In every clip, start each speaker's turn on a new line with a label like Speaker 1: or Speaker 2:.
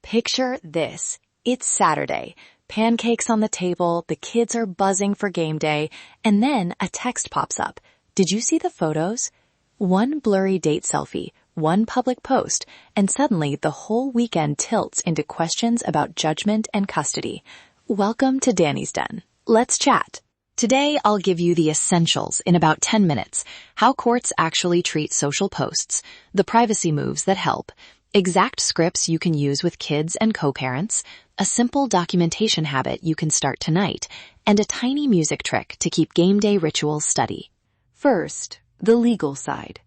Speaker 1: Picture this. It's Saturday. Pancakes on the table, the kids are buzzing for game day, and then a text pops up. Did you see the photos? One blurry date selfie, one public post, and suddenly the whole weekend tilts into questions about judgment and custody. Welcome to Danny's Den. Let's chat. Today, I'll give you the essentials in about 10 minutes. How courts actually treat social posts, the privacy moves that help, exact scripts you can use with kids and co-parents, a simple documentation habit you can start tonight, and a tiny music trick to keep game day rituals steady. First, the legal side.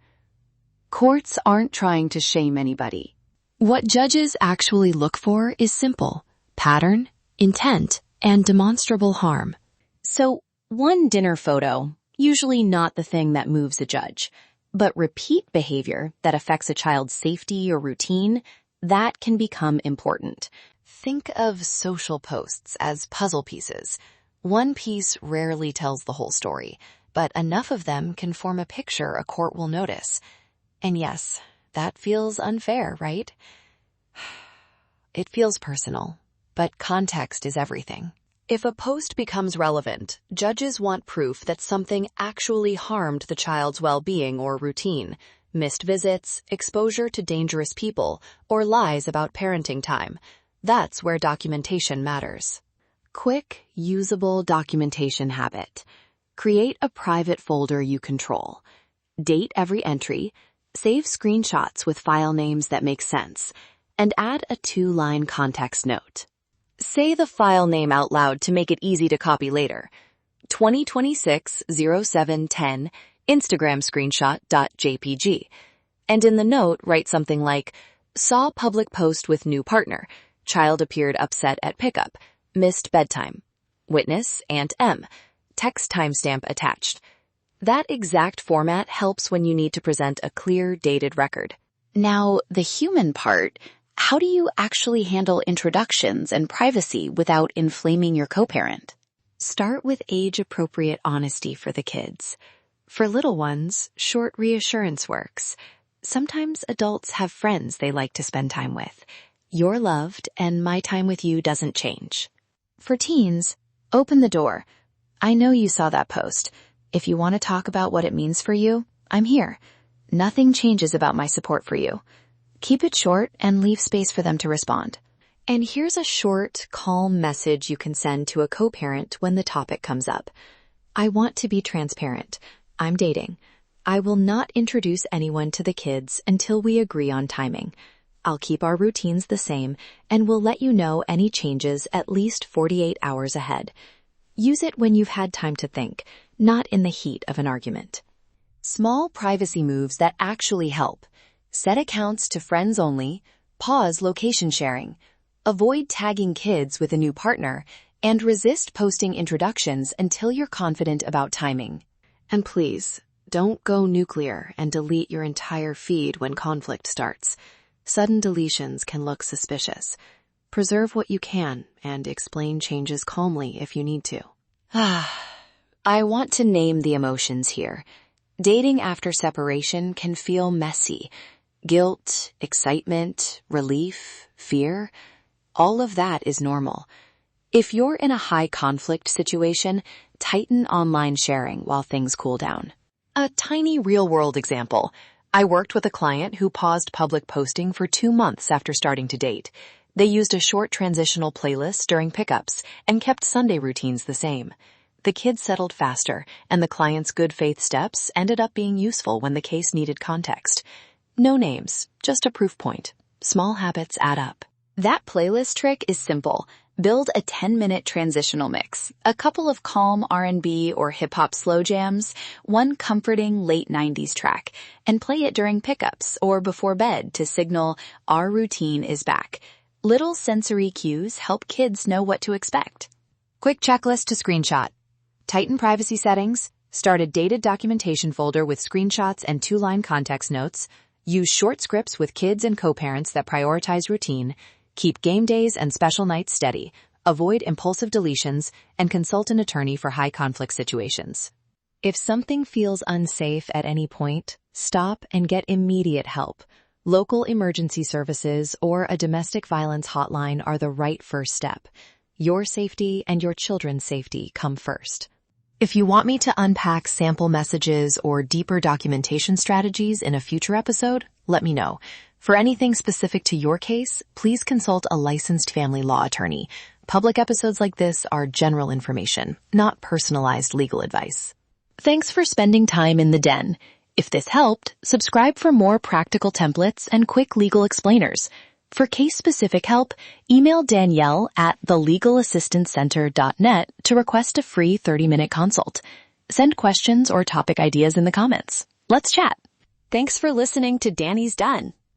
Speaker 1: Courts aren't trying to shame anybody. What judges actually look for is simple: pattern, intent, and demonstrable harm. So, one dinner photo, usually not the thing that moves a judge, but repeat behavior that affects a child's safety or routine, that can become important. Think of social posts as puzzle pieces. One piece rarely tells the whole story, but enough of them can form a picture a court will notice. And yes, that feels unfair, right? It feels personal, but context is everything. If a post becomes relevant, judges want proof that something actually harmed the child's well-being or routine: missed visits, exposure to dangerous people, or lies about parenting time. That's where documentation matters. Quick, usable documentation habit. Create a private folder you control. Date every entry, save screenshots with file names that make sense, and add a 2-line context note. Say the file name out loud to make it easy to copy later. 2026-07-10 Instagram screenshot.jpg. And in the note, write something like, saw public post with new partner. Child appeared upset at pickup. Missed bedtime. Witness, Aunt M. Text timestamp attached. That exact format helps when you need to present a clear, dated record. Now, the human part. How do you actually handle introductions and privacy without inflaming your co-parent? Start with age-appropriate honesty for the kids. For little ones, short reassurance works. Sometimes adults have friends they like to spend time with. You're loved, and my time with you doesn't change. For teens, open the door. I know you saw that post. If you want to talk about what it means for you, I'm here. Nothing changes about my support for you. Keep it short and leave space for them to respond. And here's a short, calm message you can send to a co-parent when the topic comes up. I want to be transparent. I'm dating. I will not introduce anyone to the kids until we agree on timing. I'll keep our routines the same, and we'll let you know any changes at least 48 hours ahead. Use it when you've had time to think, not in the heat of an argument. Small privacy moves that actually help. Set accounts to friends only, pause location sharing, avoid tagging kids with a new partner, and resist posting introductions until you're confident about timing. And please, don't go nuclear and delete your entire feed when conflict starts. Sudden deletions can look suspicious. Preserve what you can and explain changes calmly if you need to. I want to name the emotions here. Dating after separation can feel messy. Guilt, excitement, relief, fear, all of that is normal. If you're in a high conflict situation, tighten online sharing while things cool down. A tiny real-world example. I worked with a client who paused public posting for 2 months after starting to date. They used a short transitional playlist during pickups and kept Sunday routines the same. The kids settled faster, and the client's good faith steps ended up being useful when the case needed context. No names, just a proof point. Small habits add up. That playlist trick is simple. Build a 10-minute transitional mix, a couple of calm R&B or hip-hop slow jams, one comforting late 90s track, and play it during pickups or before bed to signal our routine is back. Little sensory cues help kids know what to expect. Quick checklist to screenshot. Tighten privacy settings, start a dated documentation folder with screenshots and 2-line context notes, use short scripts with kids and co-parents that prioritize routine, keep game days and special nights steady, avoid impulsive deletions, and consult an attorney for high conflict situations. If something feels unsafe at any point, stop and get immediate help. Local emergency services or a domestic violence hotline are the right first step. Your safety and your children's safety come first. If you want me to unpack sample messages or deeper documentation strategies in a future episode, let me know. For anything specific to your case, please consult a licensed family law attorney. Public episodes like this are general information, not personalized legal advice. Thanks for spending time in the den. If this helped, subscribe for more practical templates and quick legal explainers. For case-specific help, email Danielle at thelegalassistancecenter.net to request a free 30-minute consult. Send questions or topic ideas in the comments. Let's chat. Thanks for listening to Danny's Den.